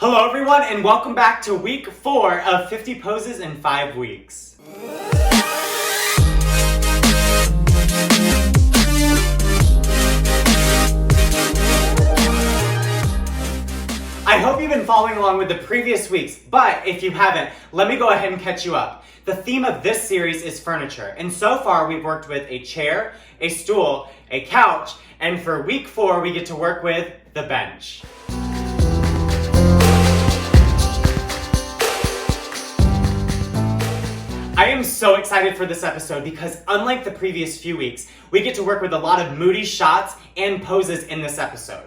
Hello everyone and welcome back to week 4 of 50 poses in 5 weeks. I hope you've been following along with the previous weeks, but if you haven't, let me go ahead and catch you up. The theme of this series is furniture, and so far we've worked with a chair, a stool, a couch, and for week 4 we get to work with the bench. I am so excited for this episode because unlike the previous few weeks, we get to work with a lot of moody shots and poses in this episode.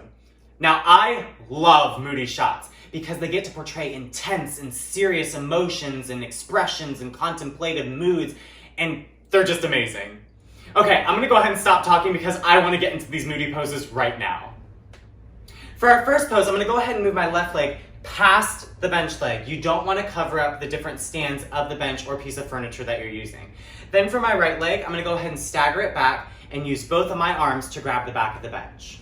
Now, I love moody shots because they get to portray intense and serious emotions and expressions and contemplative moods, and they're just amazing. Okay, I'm gonna go ahead and stop talking because I wanna get into these moody poses right now. For our first pose, I'm gonna go ahead and move my left leg past the bench leg. You don't want to cover up the different stands of the bench or piece of furniture that you're using. Then for my right leg, I'm going to go ahead and stagger it back and use both of my arms to grab the back of the bench.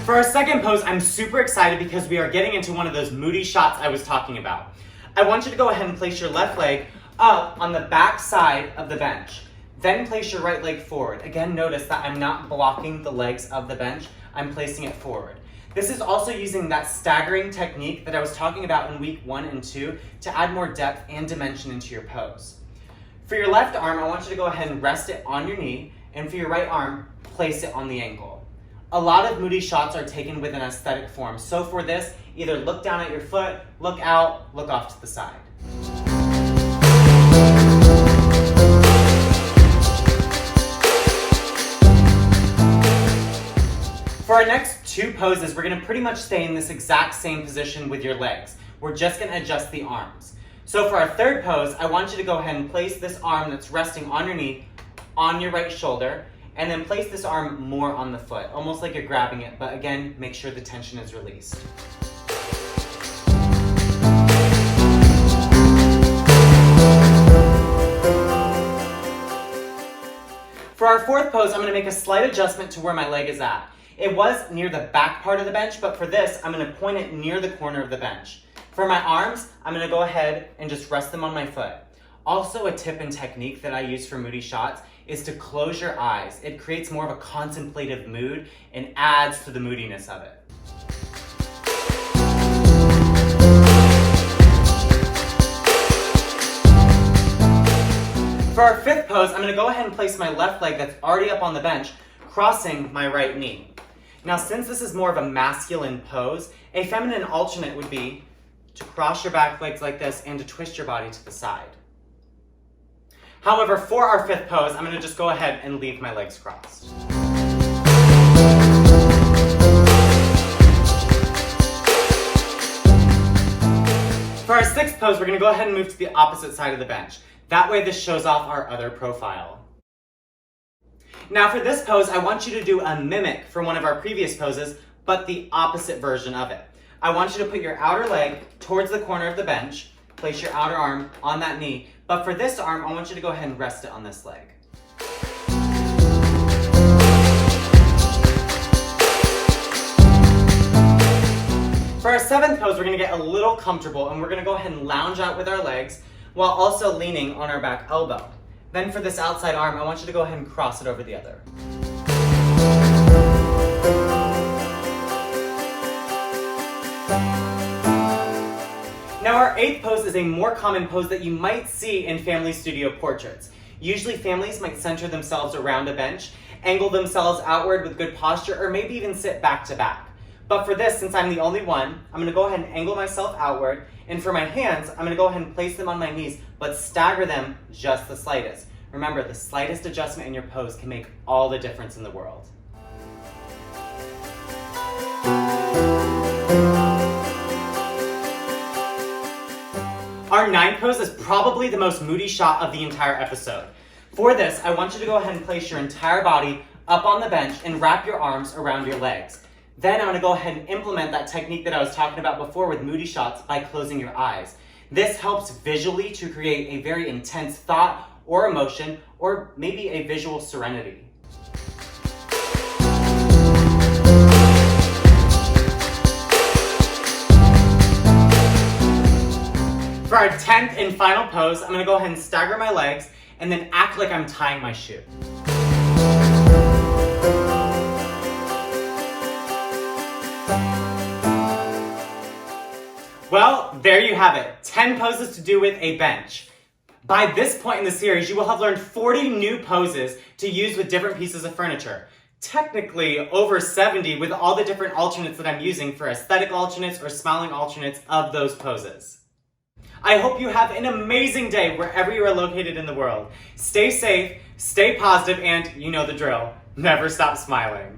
For our second pose, I'm super excited because we are getting into one of those moody shots I was talking about. I want you to go ahead and place your left leg up on the back side of the bench. Then place your right leg forward. Again, notice that I'm not blocking the legs of the bench, I'm placing it forward. This is also using that staggering technique that I was talking about in week 1 and 2 to add more depth and dimension into your pose. For your left arm, I want you to go ahead and rest it on your knee, and for your right arm, place it on the ankle. A lot of moody shots are taken with an aesthetic form, so for this, either look down at your foot, look out, look off to the side. For our next 2 poses, we're going to pretty much stay in this exact same position with your legs. We're just going to adjust the arms. So for our third pose, I want you to go ahead and place this arm that's resting on your knee on your right shoulder, and then place this arm more on the foot, almost like you're grabbing it, but again, make sure the tension is released. For our fourth pose, I'm going to make a slight adjustment to where my leg is at. It was near the back part of the bench, but for this, I'm going to point it near the corner of the bench. For my arms, I'm going to go ahead and just rest them on my foot. Also, a tip and technique that I use for moody shots is to close your eyes. It creates more of a contemplative mood and adds to the moodiness of it. For our fifth pose, I'm going to go ahead and place my left leg that's already up on the bench, crossing my right knee. Now, since this is more of a masculine pose, a feminine alternate would be to cross your back legs like this and to twist your body to the side. However, for our fifth pose, I'm going to just go ahead and leave my legs crossed. For our sixth pose, we're going to go ahead and move to the opposite side of the bench. That way this shows off our other profile. Now for this pose, I want you to do a mimic from one of our previous poses, but the opposite version of it. I want you to put your outer leg towards the corner of the bench, place your outer arm on that knee, but for this arm, I want you to go ahead and rest it on this leg. For our seventh pose, we're going to get a little comfortable and we're going to go ahead and lounge out with our legs while also leaning on our back elbow. Then for this outside arm, I want you to go ahead and cross it over the other. Now our eighth pose is a more common pose that you might see in family studio portraits. Usually families might center themselves around a bench, angle themselves outward with good posture, or maybe even sit back to back. But for this, since I'm the only one, I'm going to go ahead and angle myself outward, and for my hands, I'm going to go ahead and place them on my knees, but stagger them just the slightest. Remember, the slightest adjustment in your pose can make all the difference in the world. Our ninth pose is probably the most moody shot of the entire episode. For this, I want you to go ahead and place your entire body up on the bench and wrap your arms around your legs. Then I'm going to go ahead and implement that technique that I was talking about before with moody shots by closing your eyes. This helps visually to create a very intense thought or emotion, or maybe a visual serenity. For our 10th and final pose, I'm gonna go ahead and stagger my legs and then act like I'm tying my shoe. Well, there you have it, 10 poses to do with a bench. By this point in the series, you will have learned 40 new poses to use with different pieces of furniture. Technically, over 70 with all the different alternates that I'm using for aesthetic alternates or smiling alternates of those poses. I hope you have an amazing day wherever you are located in the world. Stay safe, stay positive, and you know the drill. Never stop smiling.